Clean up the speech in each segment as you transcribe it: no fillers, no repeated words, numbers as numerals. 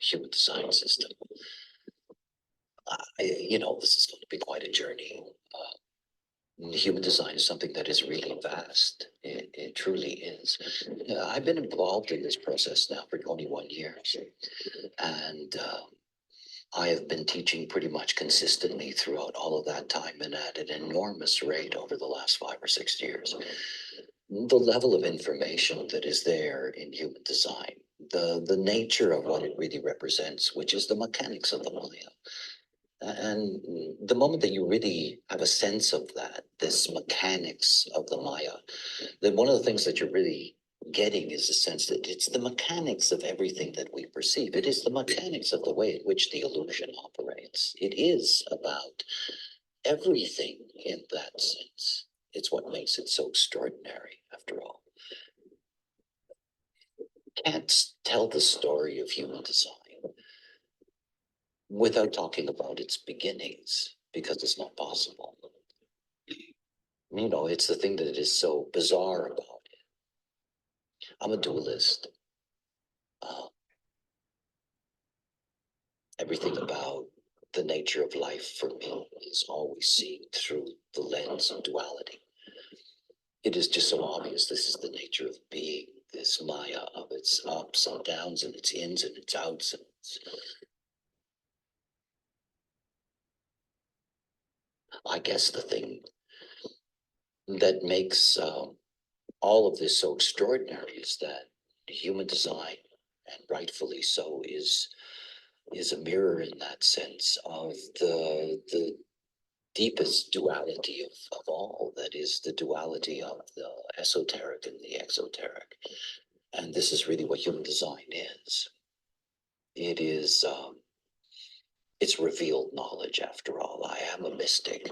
human design system. This is going to be quite a journey. Human design is something that is really vast. It truly is. I've been involved in this process now for 21 years. And I have been teaching pretty much consistently throughout all of that time and at an enormous rate over the last 5 or 6 years. The level of information that is there in human design, the nature of what it really represents, which is the mechanics of the Maya. And the moment that you really have a sense of that, this mechanics of the Maya, then one of the things that you're really getting is a sense that it's the mechanics of everything that we perceive. It is the mechanics of the way in which the illusion operates. It is about everything in that sense. It's what makes it so extraordinary, after all. Can't tell the story of human design without talking about its beginnings, because it's not possible. It's the thing that is so bizarre about it. I'm a dualist. Everything about the nature of life for me is always seen through the lens of duality. It is just so obvious this is the nature of being, this Maya of its ups and downs and its ins and its outs and its... I guess the thing that makes all of this so extraordinary is that human design, and rightfully so, is a mirror in that sense of the deepest duality of all, that is the duality of the esoteric and the exoteric. And this is really what human design is. It is it's revealed knowledge, after all. I am a mystic.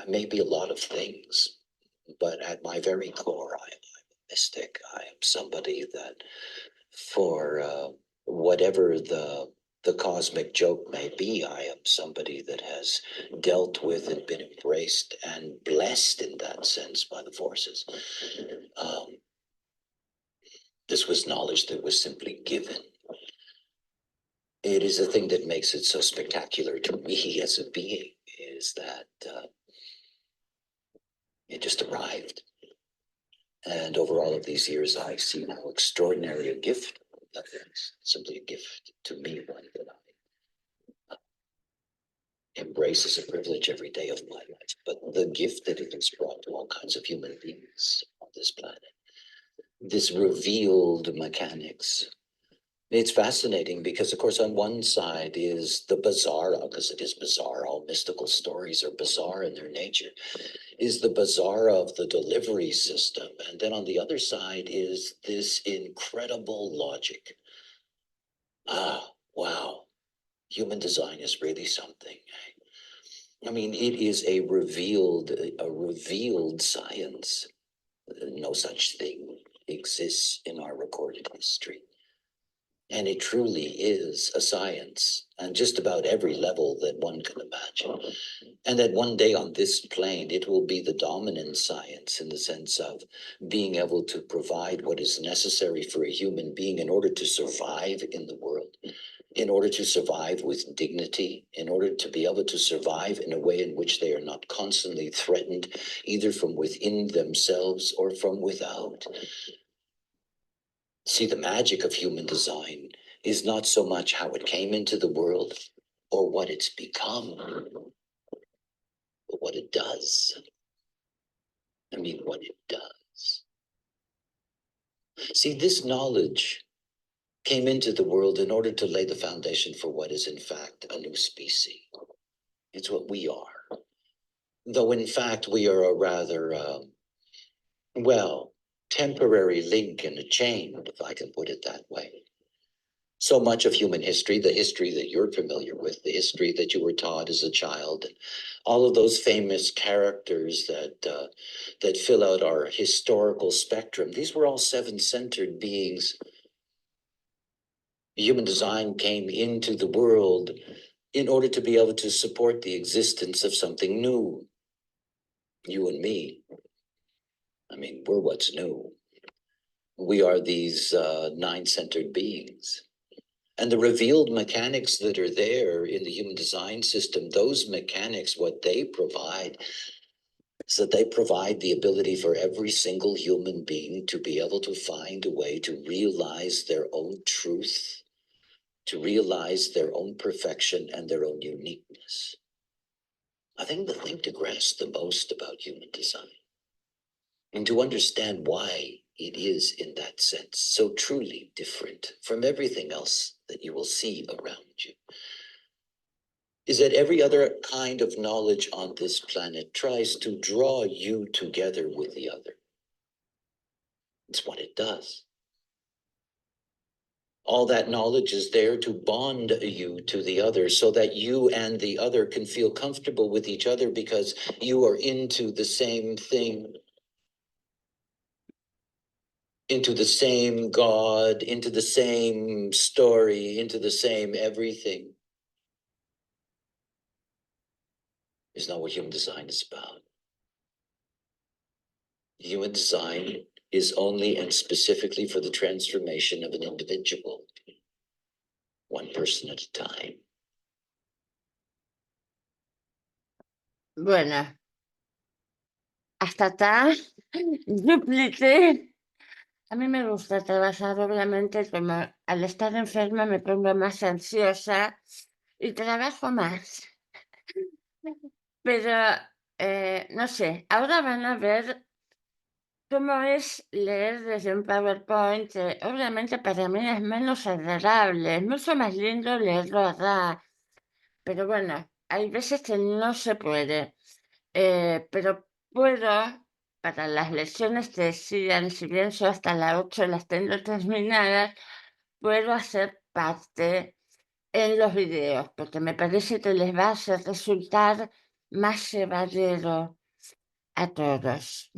Maybe a lot of things, but at my very core, I'm a mystic. I am somebody that, for whatever the cosmic joke may be, I am somebody that has dealt with and been embraced and blessed in that sense by the forces. This was knowledge that was simply given. It is the thing that makes it so spectacular to me as a being, is that it just arrived. And over all of these years, I've seen how extraordinary a gift that is. Simply a gift to me, one that I embrace as a privilege every day of my life. But the gift that it has brought to all kinds of human beings on this planet, this revealed mechanics. It's fascinating because, of course, on one side is the bizarre, because it is bizarre. All mystical stories are bizarre in their nature, is the bizarre of the delivery system. And then on the other side is this incredible logic. Wow. Human design is really something. I mean, it is a revealed science. No such thing exists in our recorded history. And it truly is a science on just about every level that one can imagine. And that one day on this plane, it will be the dominant science in the sense of being able to provide what is necessary for a human being in order to survive in the world, in order to survive with dignity, in order to be able to survive in a way in which they are not constantly threatened, either from within themselves or from without. See, the magic of human design is not so much how it came into the world or what it's become, but what it does. I mean, what it does. See, this knowledge came into the world in order to lay the foundation for what is in fact a new species. It's what we are. Though in fact we are a rather, temporary link in a chain, if I can put it that way. So much of human history, the history that you're familiar with, the history that you were taught as a child, and all of those famous characters that fill out our historical spectrum, these were all seven-centered beings. Human design came into the world in order to be able to support the existence of something new. You and me. I mean, we're what's new. We are these nine-centered beings. And the revealed mechanics that are there in the human design system, those mechanics, what they provide is that they provide the ability for every single human being to be able to find a way to realize their own truth, to realize their own perfection and their own uniqueness. I think the thing to grasp the most about human design and to understand why it is in that sense so truly different from everything else that you will see around you is that every other kind of knowledge on this planet tries to draw you together with the other. It's what it does. All that knowledge is there to bond you to the other so that you and the other can feel comfortable with each other because you are into the same thing, into the same God, into the same story, into the same everything. Is not what human design is about. Human design is only and specifically for the transformation of an individual, one person at a time. Bueno, hasta acá dupliqué. A mí me gusta trabajar, obviamente, como al estar enferma me pongo más ansiosa y trabajo más. Pero, no sé, ahora van a ver cómo es leer desde un PowerPoint. Obviamente para mí es menos agradable, es mucho más lindo leerlo acá. Pero bueno, hay veces que no se puede. Pero puedo, para las lecciones que sigan, si bien yo hasta las 8 las tengo terminadas, puedo hacer parte en los videos, porque me parece que les va a hacer resultar más llevadero a todos.